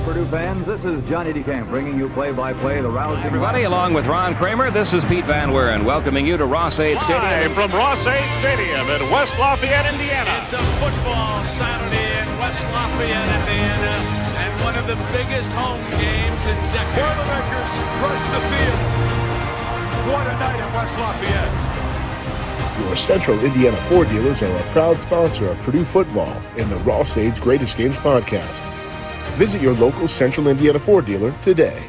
Purdue fans. This is Johnny DeCamp bringing you play-by-play the rousing... Hi, everybody, along with Ron Kramer, this is Pete Van Wieren welcoming you to Ross-Ade Stadium. Live from Ross-Ade Stadium in West Lafayette, Indiana. It's a football Saturday in West Lafayette, Indiana, and one of the biggest home games in decades. Boilermakers rush the field. What a night at West Lafayette. Your Central Indiana Ford dealers are a proud sponsor of Purdue football and the Ross-Ade's Greatest Games podcast. Visit your local Central Indiana Ford dealer today.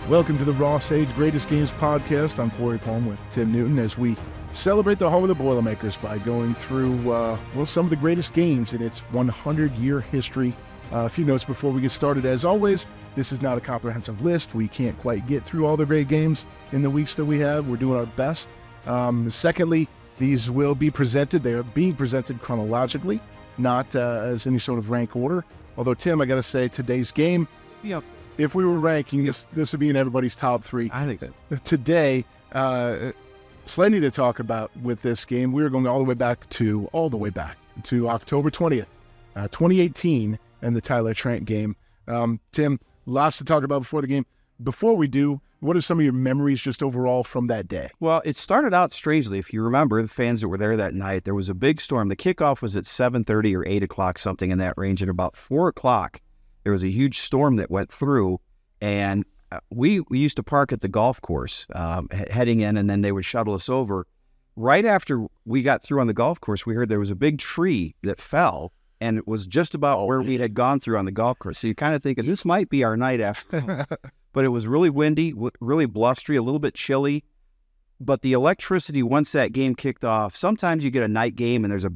Welcome to the Ross-Ade's Greatest Games podcast. I'm Corey Palm with Tim Newton as we celebrate the home of the Boilermakers by going through, some of the greatest games in its 100-year history. A few notes before we get started. As always, this is not a comprehensive list. We can't quite get through all the great games in the weeks that we have. We're doing our best. Secondly, these will be presented. They are being presented chronologically, not as any sort of rank order. Although, Tim, I got to say, today's game, if we were ranking, this would be in everybody's top three. I think that. Today, plenty to talk about with this game. We're going all the way back to October 20th, 2018, and the Tyler Trent game. Tim, lots to talk about before the game. Before we do, what are some of your memories just overall from that day? Well, it started out strangely. If you remember, the fans that were there that night, there was a big storm. The kickoff was at 7:30 or 8 o'clock, something in that range. At about 4 o'clock, there was a huge storm that went through, and we used to park at the golf course heading in, and then they would shuttle us over. Right after we got through on the golf course, we heard there was a big tree that fell, and it was just about where we had gone through on the golf course. So you kind of think, this might be our night after. But it was really windy, really blustery, a little bit chilly. But the electricity, once that game kicked off, sometimes you get a night game and there's a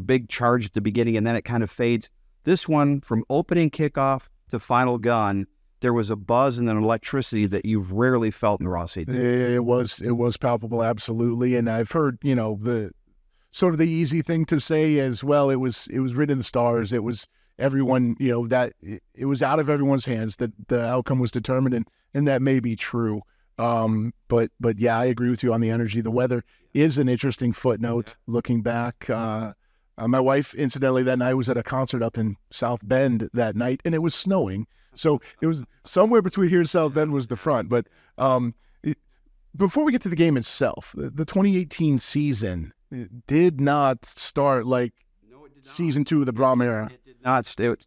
big charge at the beginning and then it kind of fades. This one, from opening kickoff to final gun, there was a buzz and an electricity that you've rarely felt in the Ross-Ade. It was palpable, absolutely. And I've heard, the sort of the easy thing to say as well. It was written in the stars. It was everyone, that it was out of everyone's hands that the outcome was determined, and that may be true. But yeah, I agree with you on the energy. The weather is an interesting footnote looking back. My wife, incidentally, that night was at a concert up in South Bend that night, and it was snowing. So it was somewhere between here and South Bend was the front. But before we get to the game itself, the 2018 season did not start like season 2 of the Blough era. It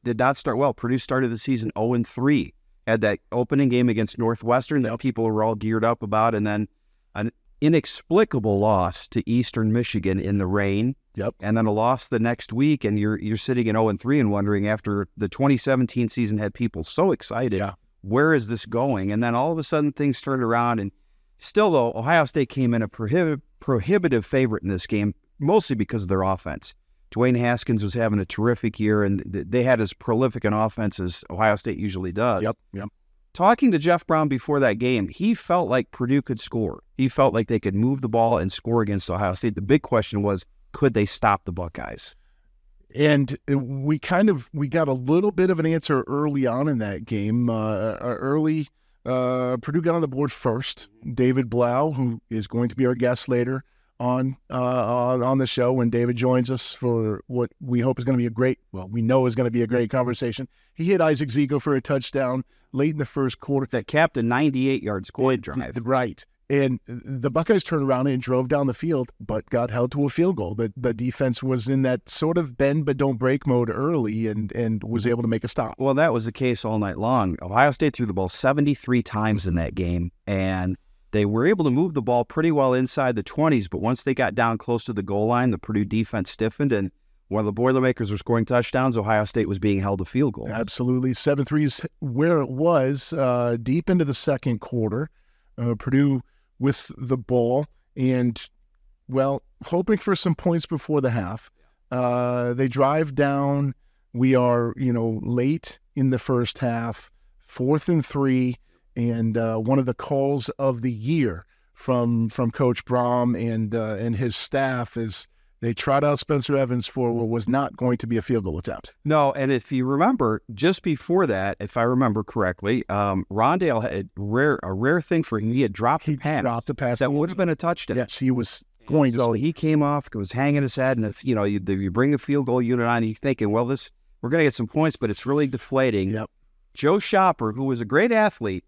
did not start well. Purdue started the season 0-3. Had that opening game against Northwestern that people were all geared up about, and then an inexplicable loss to Eastern Michigan in the rain. Yep. And then a loss the next week, and you're sitting in 0-3 and wondering, after the 2017 season had people so excited, where is this going? And then all of a sudden things turned around, and still though, Ohio State came in a prohibitive favorite in this game, mostly because of their offense. Dwayne Haskins was having a terrific year, and they had as prolific an offense as Ohio State usually does. Yep. Talking to Jeff Brown before that game, he felt like Purdue could score. He felt like they could move the ball and score against Ohio State. The big question was, could they stop the Buckeyes? And we got a little bit of an answer early on in that game. Purdue got on the board first. David Blough, who is going to be our guest later on the show when David joins us for what we hope is going to be we know is going to be a great conversation. He hit Isaac Zico for a touchdown late in the first quarter. That capped a 98-yard scoring drive. Right. And the Buckeyes turned around and drove down the field, but got held to a field goal. The defense was in that sort of bend but don't break mode early and was able to make a stop. Well, that was the case all night long. Ohio State threw the ball 73 times in that game, and they were able to move the ball pretty well inside the 20s, but once they got down close to the goal line, the Purdue defense stiffened, and while the Boilermakers were scoring touchdowns, Ohio State was being held to field goals. Absolutely. 7-3 is where it was deep into the second quarter. Purdue with the ball and, hoping for some points before the half. They drive down. We are, late in the first half, 4th and 3, and one of the calls of the year from Coach Brom and his staff is they trot out Spencer Evans for what was not going to be a field goal attempt. No, and if you remember, just before that, if I remember correctly, Rondale had a rare thing for him. He had dropped a pass. Dropped a pass. That would have been a touchdown. Yes, he was going to. So he came off, was hanging his head, and if you bring the field goal unit on, you're thinking, well, this we're going to get some points, but it's really deflating. Yep. Joe Shopper, who was a great athlete,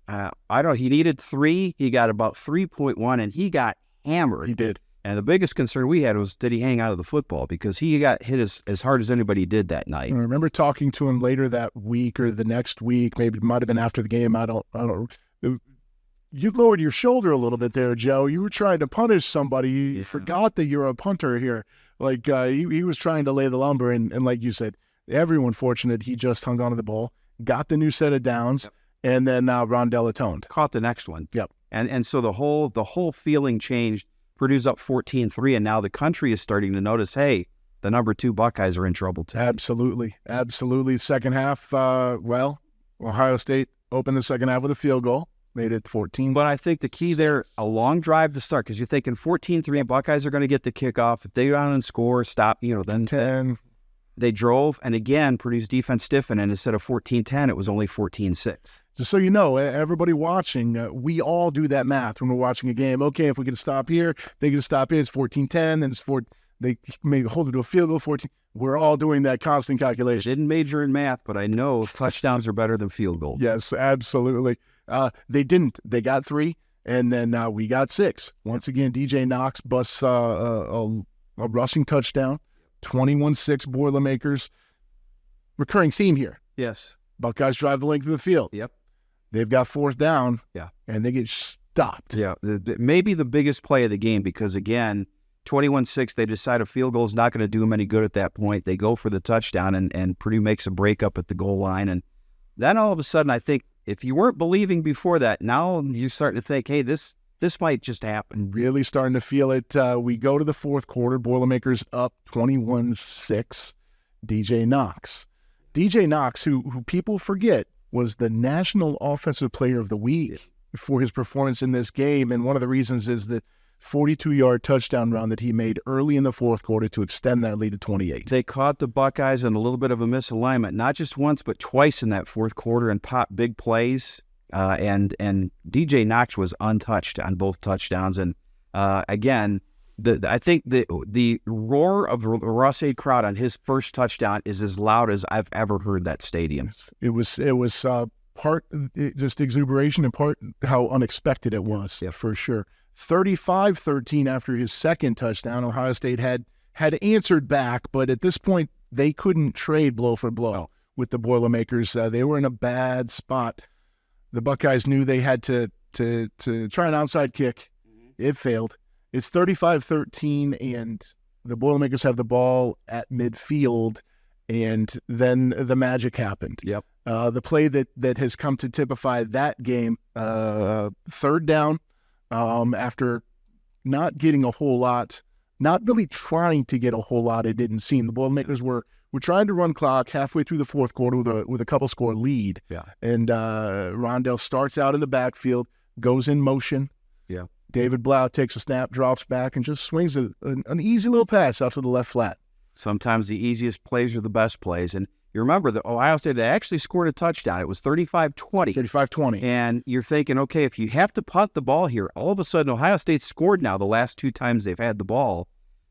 he needed 3. He got about 3.1, and he got hammered. He did. And the biggest concern we had was, did he hang out of the football? Because he got hit as hard as anybody did that night. I remember talking to him later that week or the next week, maybe it might have been after the game. I don't. You lowered your shoulder a little bit there, Joe. You were trying to punish somebody. You forgot that you're a punter here. Like he was trying to lay the lumber, and like you said, everyone fortunate he just hung onto the ball, got the new set of downs, and then Rondell atoned. Caught the next one. Yep. And so the whole feeling changed. Purdue's up 14-3, and now the country is starting to notice, hey, the number 2 Buckeyes are in trouble too. Absolutely. Second half, Ohio State opened the second half with a field goal, made it 14. But I think the key there, a long drive to start, because you're thinking 14-3, Buckeyes are going to get the kickoff. If they go down and score, stop, then 10. They drove, and again, Purdue's defense stiffened, and instead of 14-10, it was only 14-6. Just so you know, everybody watching, we all do that math when we're watching a game. Okay, if we can stop here, they can stop here. It's 14-10, then it's they maybe hold it to a field goal, 14. We're all doing that constant calculation. I didn't major in math, but I know touchdowns are better than field goals. Yes, absolutely. They didn't. They got 3, and then we got 6. Once again, DJ Knox busts a rushing touchdown, 21-6 Boilermakers. Recurring theme here. Yes. Buckeyes drive the length of the field. Yep. They've got 4th down. Yeah. And they get stopped. Yeah. Maybe the biggest play of the game, because, again, 21-6, they decide a field goal is not going to do them any good at that point. They go for the touchdown, and Purdue makes a break up at the goal line. And then all of a sudden, I think if you weren't believing before that, now you're starting to think, hey, this might just happen. Really starting to feel it. We go to the 4th quarter. Boilermakers up 21-6. DJ Knox. DJ Knox, who people forget, was the National Offensive Player of the Week for his performance in this game. And one of the reasons is the 42-yard touchdown run that he made early in the 4th quarter to extend that lead to 28. They caught the Buckeyes in a little bit of a misalignment, not just once, but twice in that 4th quarter, and popped big plays. And DJ Knox was untouched on both touchdowns. And again, I think the roar of the Ross-Ade crowd on his first touchdown is as loud as I've ever heard that stadium. It was part just exuberation and part how unexpected it was. Yeah, for sure. 35-13 after his second touchdown. Ohio State had answered back, but at this point they couldn't trade blow for blow with the Boilermakers. They were in a bad spot. The Buckeyes knew they had to try an onside kick. It failed. It's 35-13, and the Boilermakers have the ball at midfield, and then the magic happened. Yep. The play that has come to typify that game, 3rd down, after not getting a whole lot, not really trying to get a whole lot, it didn't seem. The Boilermakers were trying to run clock halfway through the 4th quarter with a couple score lead. Yeah. And Rondell starts out in the backfield, goes in motion. Yeah. David Blough takes a snap, drops back, and just swings an easy little pass out to the left flat. Sometimes the easiest plays are the best plays. And you remember that Ohio State actually scored a touchdown. It was 35-20. 35-20. And you're thinking, okay, if you have to punt the ball here, all of a sudden Ohio State scored now the last 2 times they've had the ball.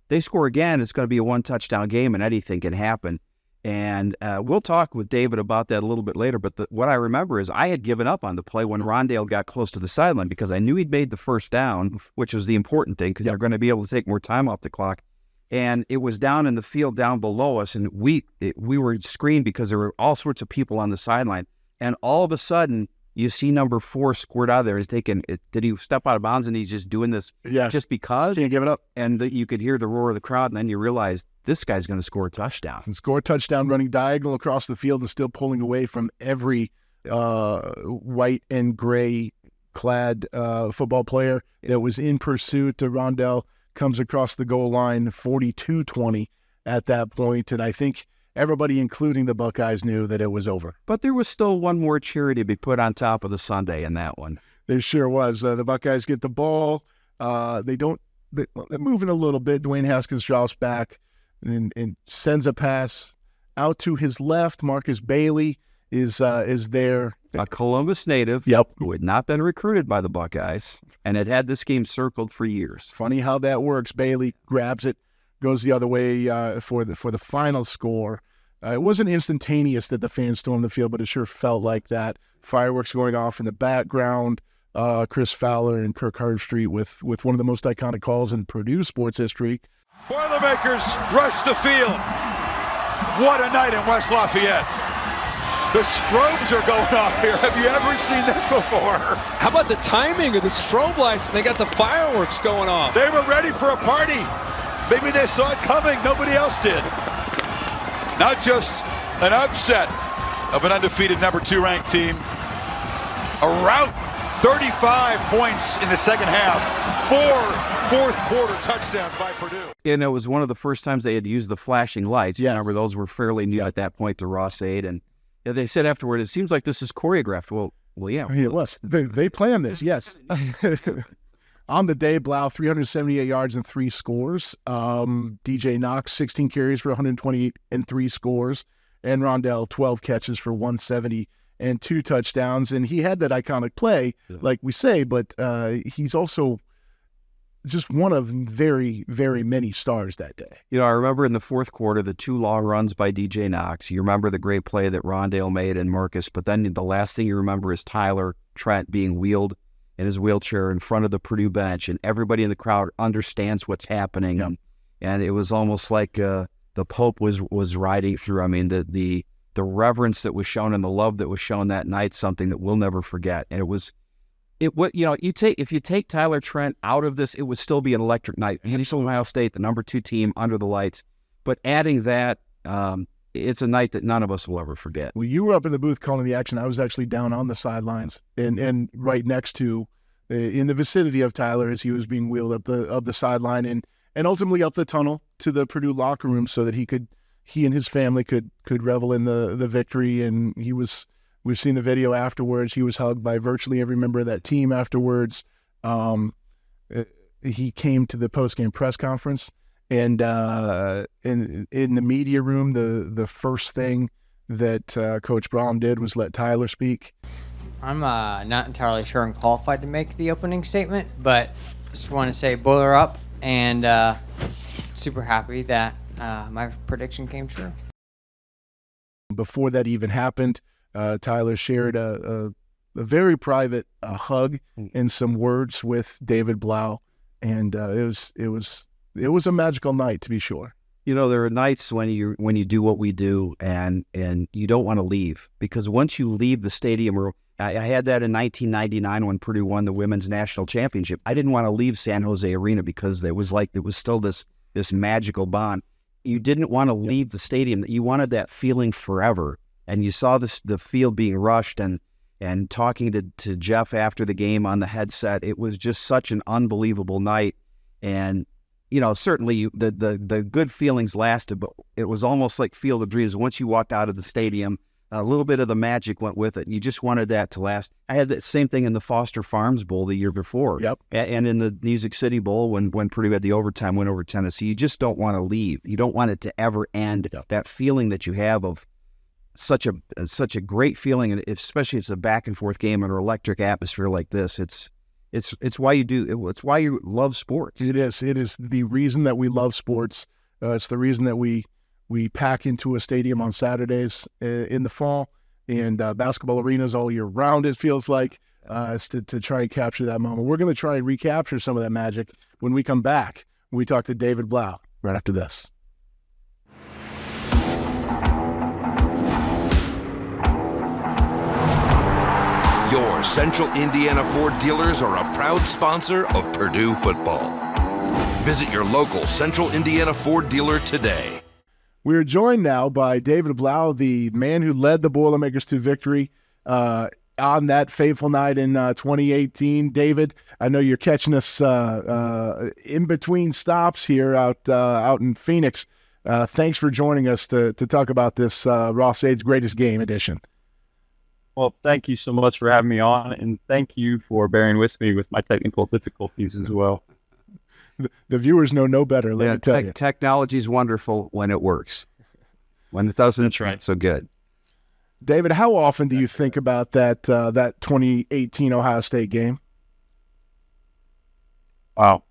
They score again, it's going to be a 1-touchdown game, and anything can happen. And we'll talk with David about that a little bit later. But what I remember is I had given up on the play when Rondale got close to the sideline because I knew he'd made the first down, which was the important thing because you're going to be able to take more time off the clock. And it was down in the field down below us, and we were screened because there were all sorts of people on the sideline. And all of a sudden, you see number 4 squirt out of there and thinking, did he step out of bounds and he's just doing this just because? Can't give it up. And you could hear the roar of the crowd, and then you realize this guy's going to score a touchdown. And score a touchdown running diagonal across the field and still pulling away from every white and gray clad football player that was in pursuit. Rondell comes across the goal line 42-20 at that point, and I think everybody, including the Buckeyes, knew that it was over. But there was still one more cherry to be put on top of the sundae in that one. There sure was. The Buckeyes get the ball. They're moving a little bit. Dwayne Haskins drops back and sends a pass out to his left. Marcus Bailey is there. A Columbus native who had not been recruited by the Buckeyes and had had this game circled for years. Funny how that works. Bailey grabs it, goes the other way for the final score. It wasn't instantaneous that the fans stormed the field, but it sure felt like that. Fireworks going off in the background. Chris Fowler and Kirk Herbstreit with one of the most iconic calls in Purdue sports history. Boilermakers rush the field. What a night in West Lafayette. The strobes are going off here. Have you ever seen this before? How about the timing of the strobe lights? They got the fireworks going off. They were ready for a party. Maybe they saw it coming. Nobody else did. Not just an upset of an undefeated number 2 ranked team. A rout, 35 points in the second half. 4 fourth-quarter touchdowns by Purdue. And it was one of the first times they had used the flashing lights. Yes. Remember, those were fairly new at that point to Ross-Ade. And they said afterward, it seems like this is choreographed. Well, yeah. It was. They planned this, yes. On the day, Blough, 378 yards and 3 scores. DJ Knox, 16 carries for 128 and 3 scores. And Rondell, 12 catches for 170 and 2 touchdowns. And he had that iconic play, like we say, but he's also just one of very, very many stars that day. You know, I remember in the fourth quarter, the 2 long runs by DJ Knox. You remember the great play that Rondale made and Marcus, but then the last thing you remember is Tyler Trent being wheeled in his wheelchair in front of the Purdue bench, and everybody in the crowd understands what's happening. Yep. And it was almost like the Pope was riding through. I mean, the reverence that was shown and the love that was shown that night, something that we'll never forget. And if you take Tyler Trent out of this, it would still be an electric night. He's Ohio State, the number 2 team under the lights. But adding that, it's a night that none of us will ever forget. Well, you were up in the booth calling the action. I was actually down on the sidelines and right next to, in the vicinity of Tyler as he was being wheeled up the sideline and ultimately up the tunnel to the Purdue locker room so that he and his family could revel in the victory. And we've seen the video afterwards. He was hugged by virtually every member of that team afterwards. He came to the post-game press conference, and in the media room, the first thing that Coach Braum did was let Tyler speak. I'm not entirely sure I'm qualified to make the opening statement, but just want to say Boiler up, and super happy that my prediction came true. Before that even happened, Tyler shared a very private hug and some words with David Blough, and it was a magical night, to be sure. You know, there are nights when you do what we do and you don't want to leave, because once you leave the stadium, or I had that in 1999 when Purdue won the women's national championship. I didn't want to leave San Jose Arena because it was still this magical bond. You didn't want to leave the stadium. You wanted that feeling forever. And you saw the field being rushed and talking to Jeff after the game on the headset. It was just such an unbelievable night. And, you know, certainly the good feelings lasted, but it was almost like Field of Dreams. Once you walked out of the stadium, a little bit of the magic went with it. You just wanted that to last. I had the same thing in the Foster Farms Bowl the year before. Yep. And in the Music City Bowl when Purdue had the overtime win over Tennessee. You just don't want to leave. You don't want it to ever end. Yep. That feeling that you have of such a great feeling, and especially if it's a back and forth game in an electric atmosphere like this. It's why you do. It's why you love sports. It is. It is the reason that we love sports. It's the reason that we pack into a stadium on Saturdays in the fall, and basketball arenas all year round. It feels like to try and capture that moment. We're going to try and recapture some of that magic when we come back. We talk to David Blough right after this. Your Central Indiana Ford dealers are a proud sponsor of Purdue football. Visit your local Central Indiana Ford dealer today. We're joined now by David Blough, the man who led the Boilermakers to victory on that fateful night in 2018. David, I know you're catching us in between stops here out in Phoenix. Thanks for joining us to talk about this Ross-Ade's Greatest Game edition. Well, thank you so much for having me on, and thank you for bearing with me with my technical difficulties as well. The viewers know no better, let me tell you. Technology is wonderful when it works. When it doesn't, it's not so good. David, how often do you think about that 2018 Ohio State game? Wow.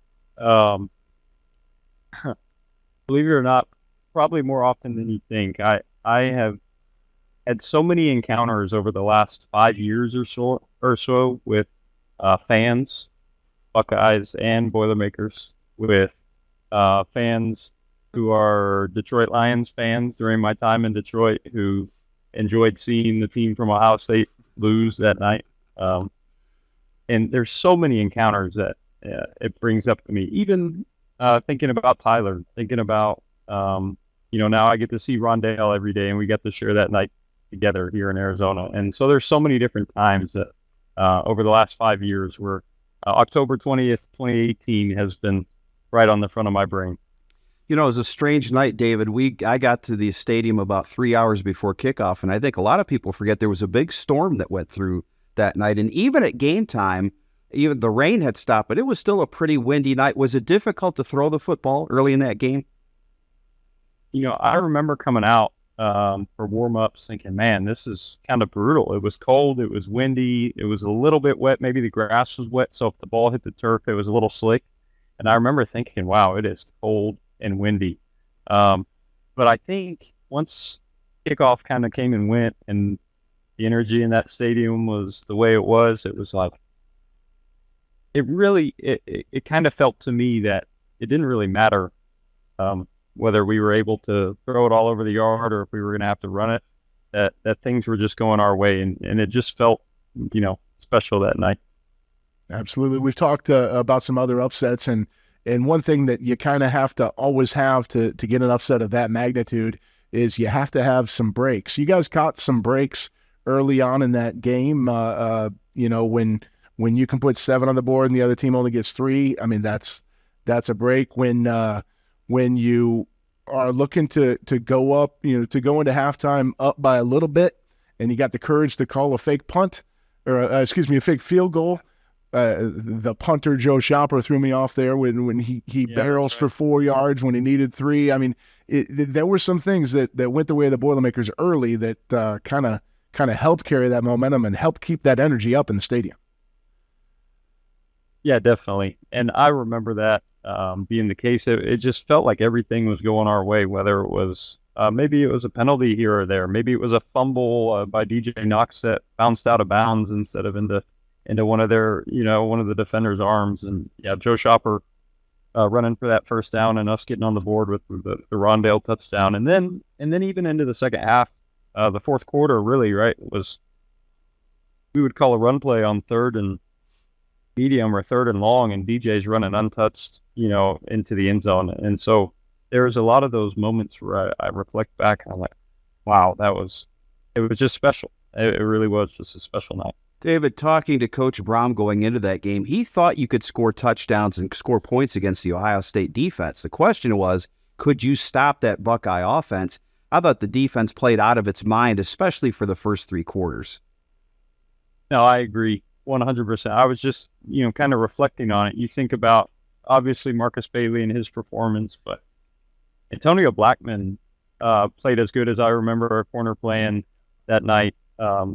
Believe it or not, probably more often than you think. I have had so many encounters over the last 5 years or so with fans, Buckeyes and Boilermakers, with fans who are Detroit Lions fans during my time in Detroit who enjoyed seeing the team from Ohio State lose that night. And there's so many encounters that it brings up to me. Even thinking about Tyler, thinking about, now I get to see Rondale every day, and we get to share that night together here in Arizona. And so there's so many different times that over the last 5 years where October 20th, 2018 has been right on the front of my brain. You know, it was a strange night, David. I got to the stadium about 3 hours before kickoff, and I think a lot of people forget there was a big storm that went through that night. And even at game time, even the rain had stopped, but it was still a pretty windy night. Was it difficult to throw the football early in that game? I remember coming out for warm-ups thinking, man, this is kind of brutal. It was cold. It was windy. It was a little bit wet. Maybe the grass was wet, so if the ball hit the turf, it was a little slick. And I remember thinking, wow, it is cold and windy. But I think once kickoff kind of came and went and the energy in that stadium was the way it was like, it kind of felt to me that it didn't really matter whether we were able to throw it all over the yard or if we were going to have to run it, that things were just going our way. And it just felt, special that night. Absolutely. We've talked about some other upsets, and one thing that you kind of have to always have to get an upset of that magnitude is you have to have some breaks. You guys caught some breaks early on in that game, when you can put 7 on the board and the other team only gets 3. I mean, that's a break. When you are looking to go up, to go into halftime up by a little bit, and you got the courage to call a fake punt, or a fake field goal. The punter, Joe Shopper, threw me off there when he barrels for 4 yards when he needed 3. I mean, there were some things that went the way of the Boilermakers early that kind of helped carry that momentum and helped keep that energy up in the stadium. Yeah, definitely. And I remember that being the case. It just felt like everything was going our way, whether it was maybe it was a penalty here or there. Maybe it was a fumble by DJ Knox that bounced out of bounds instead of into one of the defender's arms. And yeah, Joe Shopper running for that first down and us getting on the board with the Rondale touchdown. And then even into the second half, the fourth quarter really, right, was we would call a run play on 3rd and medium or 3rd and long, and DJ's running untouched, into the end zone. And so there was a lot of those moments where I reflect back and I'm like, wow, it was just special. It really was just a special night. David, talking to Coach Brom going into that game, he thought you could score touchdowns and score points against the Ohio State defense. The question was, could you stop that Buckeye offense? I thought the defense played out of its mind, especially for the first 3 quarters. No, I agree 100%. I was just, kind of reflecting on it. You think about, obviously, Marcus Bailey and his performance, but Antonio Blackman played as good as I remember a corner playing that night.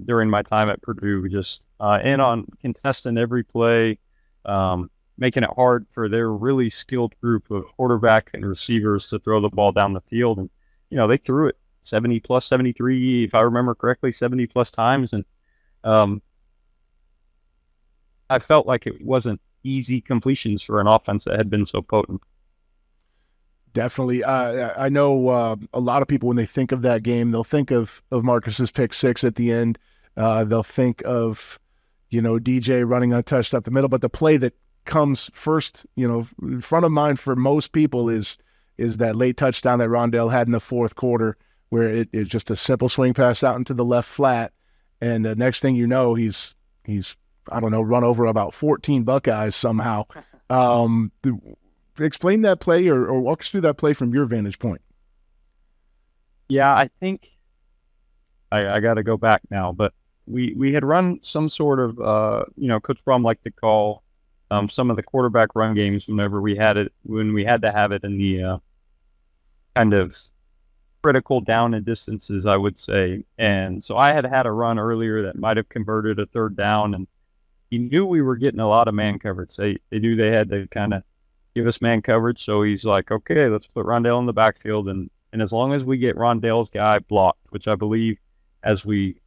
During my time at Purdue, just in on contesting every play, making it hard for their really skilled group of quarterback and receivers to throw the ball down the field. And, they threw it 70 plus 73, if I remember correctly, 70 plus times. And I felt like it wasn't easy completions for an offense that had been so potent. Definitely. I know a lot of people, when they think of that game, they'll think of Marcus's pick 6 at the end. They'll think of, DJ running untouched up the middle. But the play that comes first, in front of mind for most people is that late touchdown that Rondale had in the fourth quarter, where it is just a simple swing pass out into the left flat. And the next thing you know, he's run over about 14 Buckeyes somehow. Explain that play or walk us through that play from your vantage point. Yeah, I think I got to go back now, but we had run some sort of, Coach Brom liked to call some of the quarterback run games whenever we had to have it in the kind of critical down and distances, I would say. And so I had a run earlier that might have converted a 3rd down, and he knew we were getting a lot of man coverage. They knew they had to kind of give us man coverage. So he's like, okay, let's put Rondale in the backfield and And as long as we get Rondale's guy blocked, which I believe as we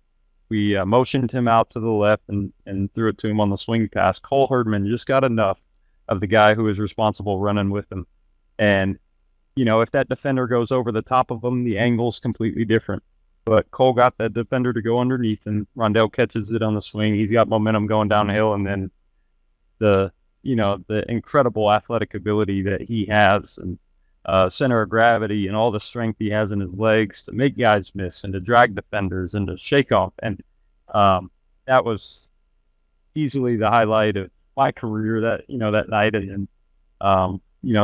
motioned him out to the left and threw it to him on the swing pass, Cole Herdman just got enough of the guy who is responsible running with him. And, if that defender goes over the top of him, the angle's completely different. But Cole got that defender to go underneath, and Rondale catches it on the swing. He's got momentum going downhill, and then the incredible athletic ability that he has, and center of gravity, and all the strength he has in his legs to make guys miss and to drag defenders and to shake off. And that was easily the highlight of my career that night. And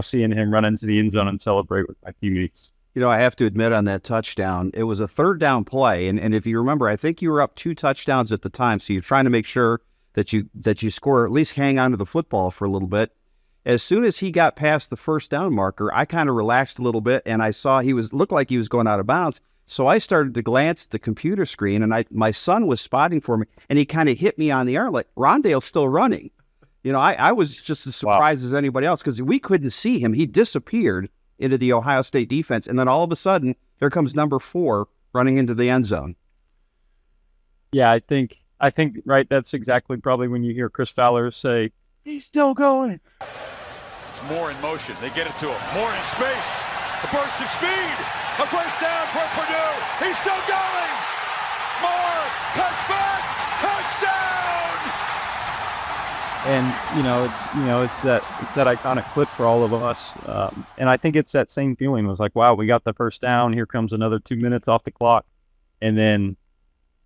seeing him run into the end zone and celebrate with my teammates. I have to admit on that touchdown, it was a third down play. And if you remember, I think you were up 2 touchdowns at the time. So you're trying to make sure that you score, or at least hang on to the football for a little bit. As soon as he got past the first down marker, I kind of relaxed a little bit, and I saw looked like he was going out of bounds. So I started to glance at the computer screen, and my son was spotting for me, and he kind of hit me on the arm like, Rondale's still running. I was just as surprised as anybody else because we couldn't see him. He disappeared into the Ohio State defense, and then all of a sudden, there comes number 4 running into the end zone. Yeah, I think right. That's exactly probably when you hear Chris Fowler say, "He's still going." It's Moore in motion. They get it to him. Moore in space. A burst of speed. A first down for Purdue. He's still going. Moore cuts back. Touchdown. And it's that iconic clip for all of us. And I think it's that same feeling. It was like, wow, we got the first down. Here comes another 2 minutes off the clock, and then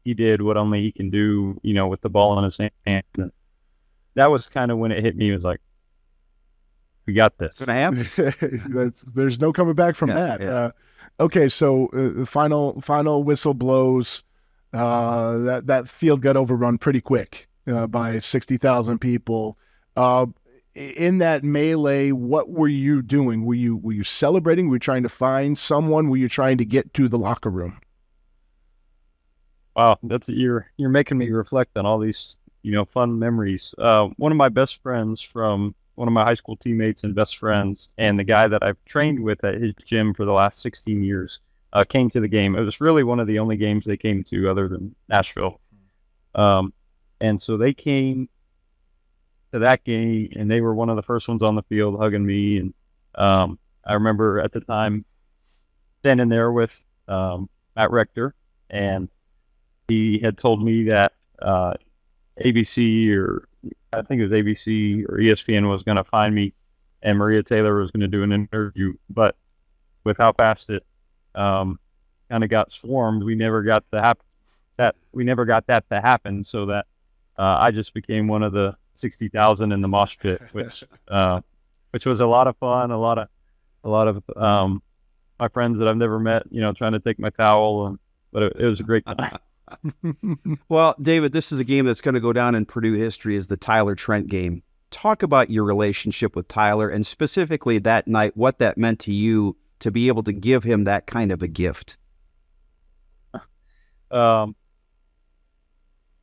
he did what only he can do. With the ball in his hand. That was kind of when it hit me. It was like, we got this. It's going to happen. There's no coming back from that. Yeah. Okay, so the final whistle blows. That field got overrun pretty quick by 60,000 people. In that melee, what were you doing? Were you celebrating? Were you trying to find someone? Were you trying to get to the locker room? Wow, you're making me reflect on all these fun memories. One of my best friends from one of my high school teammates and best friends, and the guy that I've trained with at his gym for the last 16 years, came to the game. It was really one of the only games they came to other than Nashville. And so they came to that game, and they were one of the first ones on the field hugging me. And I remember at the time standing there with Matt Rector, and he had told me that ABC, or I think it was ABC or ESPN, was going to find me, and Maria Taylor was going to do an interview. But with how fast it kind of got swarmed, we never got that to happen. So that I just became one of the 60,000 in the mosh pit, which was a lot of fun. A lot of my friends that I've never met, trying to take my towel, but it was a great time. Well, David, this is a game that's going to go down in Purdue history as the Tyler Trent game. Talk about your relationship with Tyler, and specifically that night, what that meant to you to be able to give him that kind of a gift. I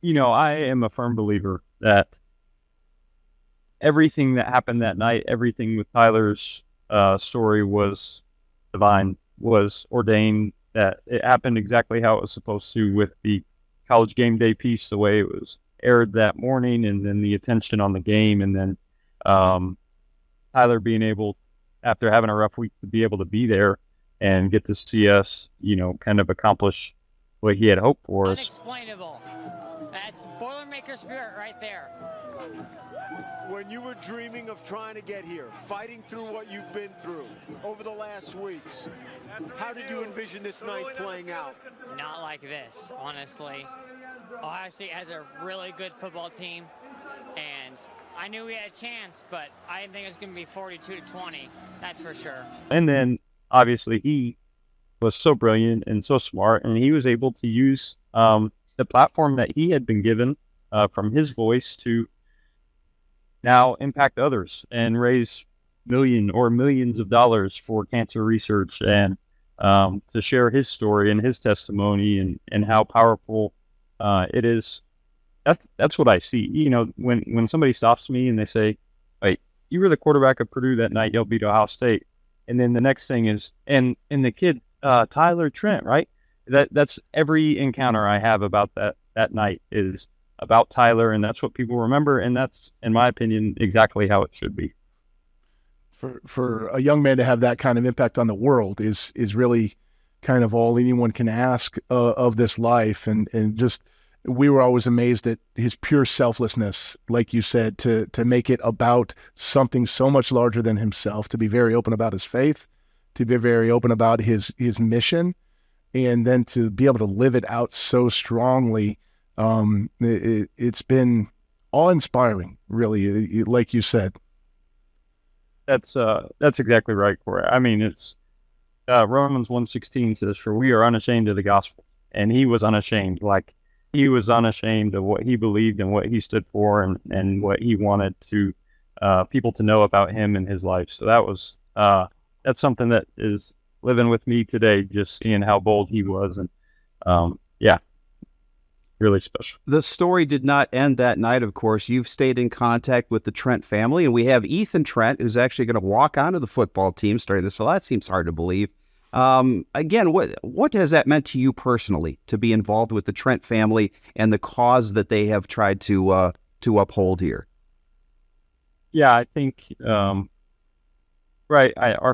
am a firm believer that everything that happened that night, everything with Tyler's story was divine, was ordained, that it happened exactly how it was supposed to, with the College Game Day piece, the way it was aired that morning, and then the attention on the game, and then Tyler being able, after having a rough week, to be able to be there and get to see us, kind of accomplish what he had hoped for us. Unexplainable. That's Boilermaker spirit right there. When you were dreaming of trying to get here, fighting through what you've been through over the last weeks, how did you envision this night playing out? Not like this, honestly. Ohio State has a really good football team, and I knew we had a chance, but I didn't think it was going to be 42-20. That's for sure. And then, obviously, he was so brilliant and so smart, and he was able to use the platform that he had been given from his voice to now impact others and raise millions of dollars for cancer research, and to share his story and his testimony and how powerful it is. That's what I see. When somebody stops me and they say, "Wait, you were the quarterback of Purdue that night, y'all beat Ohio State," and then the next thing is, and the kid Tyler Trent, right? That's every encounter I have about that night is about Tyler, and that's what people remember, and that's, in my opinion, exactly how it should be. For a young man to have that kind of impact on the world is really kind of all anyone can ask of this life, and just we were always amazed at his pure selflessness, like you said, to make it about something so much larger than himself, to be very open about his faith, to be very open about his mission, and then to be able to live it out so strongly. It's been awe-inspiring, really, like you said. That's exactly right, Corey. I mean, it's Romans 1:16 says, "For we are unashamed of the gospel," and he was unashamed. Like, he was unashamed of what he believed and what he stood for, and what he wanted to people to know about him and his life. So that's something that is living with me today, just seeing how bold he was, and really special. The story did not end that night, of course. You've stayed in contact with the Trent family, and we have Ethan Trent, who's actually going to walk onto the football team starting this. So that seems hard to believe. Again, what has that meant to you personally, to be involved with the Trent family and the cause that they have tried to uphold here? Yeah, I think, our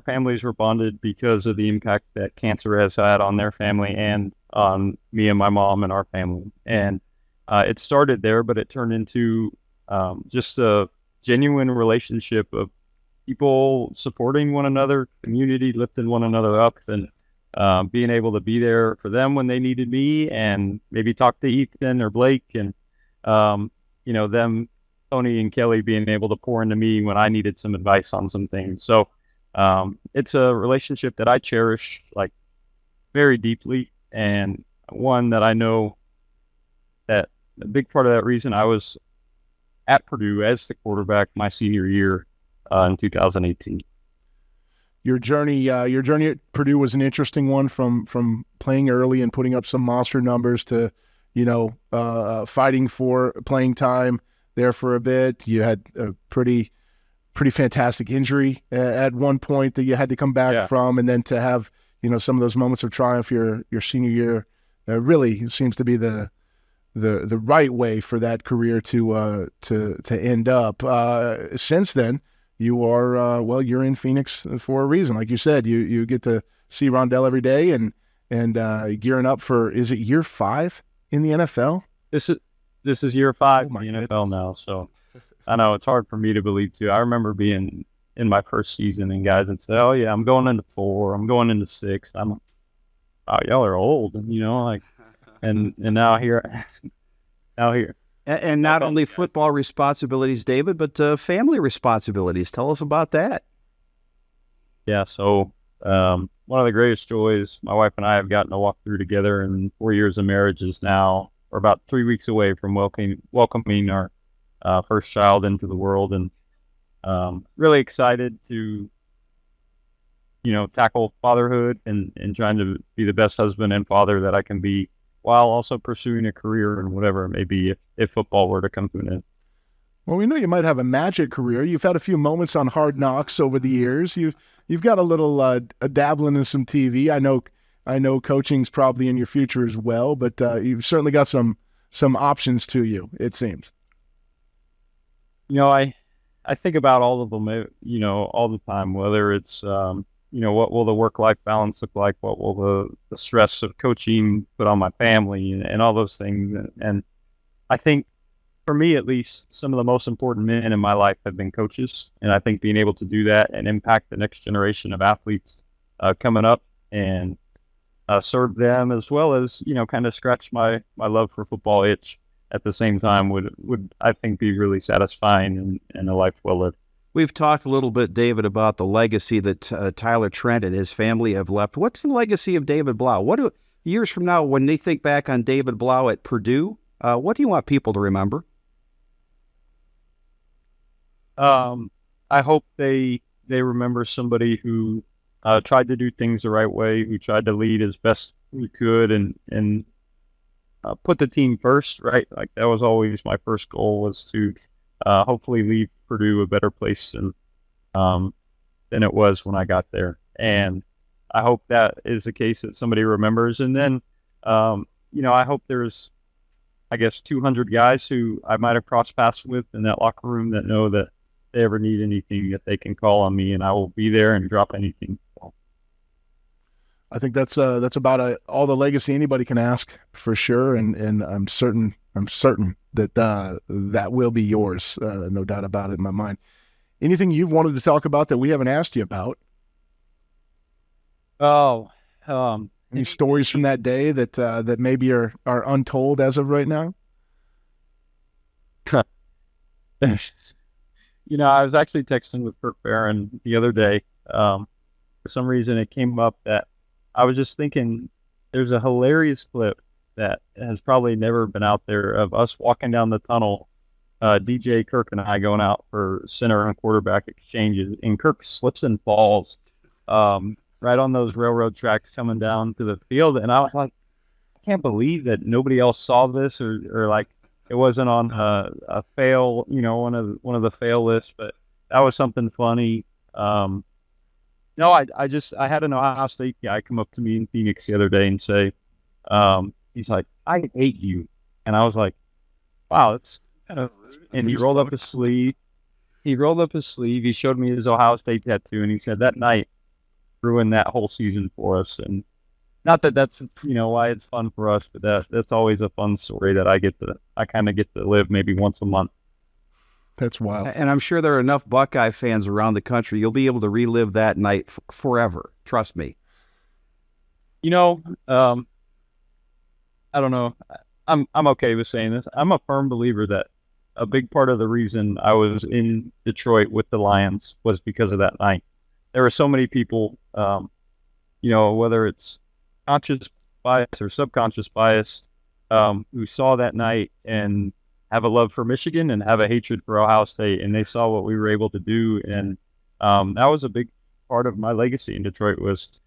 families were bonded because of the impact that cancer has had on their family and on me and my mom and our family. And it started there, but it turned into just a genuine relationship of people supporting one another, community lifting one another up, and being able to be there for them when they needed me, and maybe talk to Ethan or Blake, and them, Tony and Kelly, being able to pour into me when I needed some advice on some things. So it's a relationship that I cherish, like, very deeply, and one that I know that a big part of that reason I was at Purdue as the quarterback my senior year in 2018. Your journey at Purdue was an interesting one, from playing early and putting up some monster numbers to, fighting for playing time there for a bit. You had a pretty fantastic injury at one point that you had to come back from, and then to have, some of those moments of triumph your senior year, really seems to be the right way for that career to end up. Since then, you are you're in Phoenix for a reason. Like you said, you get to see Rondell every day, and gearing up for, is it year 5 in the NFL? This is year 5 in the NFL now. So I know it's hard for me to believe too. I remember being in my first season, and guys would say, "Oh yeah, I'm going into 4. I'm going into 6." I'm, "Oh, y'all are old," and now here. And not only football responsibilities, David, but family responsibilities. Tell us about that. Yeah, so one of the greatest joys my wife and I have gotten to walk through together in 4 years of marriage is now we're about 3 weeks away from welcoming our first child into the world, and really excited to tackle fatherhood and trying to be the best husband and father that I can be, while also pursuing a career in whatever it may be, if football were to come to an end. Well, we know you might have a magic career. You've had a few moments on Hard Knocks over the years. You've got a little a dabbling in some TV. I know coaching's probably in your future as well, but you've certainly got some options to you, it seems. I think about all of them, all the time, whether it's, what will the work-life balance look like? What will the stress of coaching put on my family, and all those things. And I think, for me at least, some of the most important men in my life have been coaches. And I think being able to do that and impact the next generation of athletes coming up, and serve them, as well as, kind of scratch my love for football itch at the same time, would I think be really satisfying and a life well lived. We've talked a little bit, David, about the legacy that Tyler Trent and his family have left. What's the legacy of David Blough? Years from now, when they think back on David Blough at Purdue, what do you want people to remember? I hope they remember somebody who tried to do things the right way, who tried to lead as best we could, and put the team first, right? Like, that was always my first goal, was to hopefully leave Purdue a better place than it was when I got there. And I hope that is the case that somebody remembers. And then, I hope there's, 200 guys who I might have crossed paths with in that locker room that know that if they ever need anything, that they can call on me, and I will be there and drop anything. I think that's about all the legacy anybody can ask for sure, and I'm certain that that will be yours, no doubt about it in my mind. Anything you've wanted to talk about that we haven't asked you about? Any stories from that day that maybe are untold as of right now? I was actually texting with Kirk Barron the other day. For some reason, it came up that I was just thinking there's a hilarious clip that has probably never been out there of us walking down the tunnel, DJ, Kirk, and I going out for center and quarterback exchanges, and Kirk slips and falls right on those railroad tracks coming down to the field. And I was like, I can't believe that nobody else saw this or like it wasn't on a fail, one of the fail lists, but that was something funny. No, I had an Ohio State guy come up to me in Phoenix the other day and say, he's like, I hate you. And I was like, wow, that's kind of, and he rolled up his sleeve. He showed me his Ohio State tattoo, and he said that night ruined that whole season for us. And not that that's, why it's fun for us, but that's always a fun story that I kind of get to live maybe once a month. That's wild. And I'm sure there are enough Buckeye fans around the country. You'll be able to relive that night forever. Trust me. I don't know. I'm okay with saying this. I'm a firm believer that a big part of the reason I was in Detroit with the Lions was because of that night. There were so many people, whether it's conscious bias or subconscious bias, who saw that night and have a love for Michigan and have a hatred for Ohio State, and they saw what we were able to do, and that was a big part of my legacy in Detroit was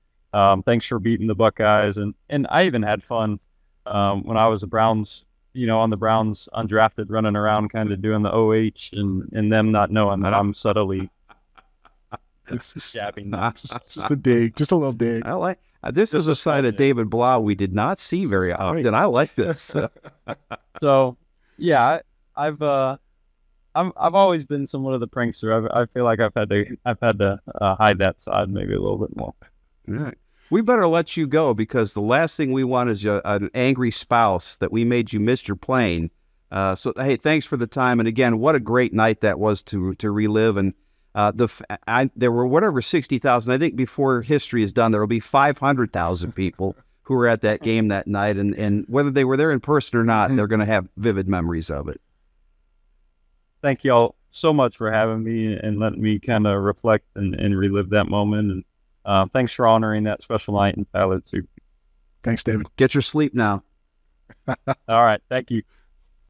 thanks for beating the Buckeyes, and I even had fun when I was the Browns, on the Browns undrafted, running around kind of doing the OH and them not knowing that I'm subtly jabbing. Just a dig, just a little dig. I like this is a side of David Blough we did not see very often. Right. I like this. So. Yeah, I've always been somewhat of the prankster. I feel like I've had to hide that side maybe a little bit more. All right. We better let you go because the last thing we want is an angry spouse that we made you miss your plane. So hey, thanks for the time, and again, what a great night that was to relive. And there were whatever 60,000. I think before history is done, there will be 500,000 people who were at that game that night, and whether they were there in person or not, they're going to have vivid memories of it. Thank you all so much for having me and letting me kind of reflect and relive that moment. And thanks for honoring that special night, and Tyler too. Thanks, David. Get your sleep now. All right. Thank you.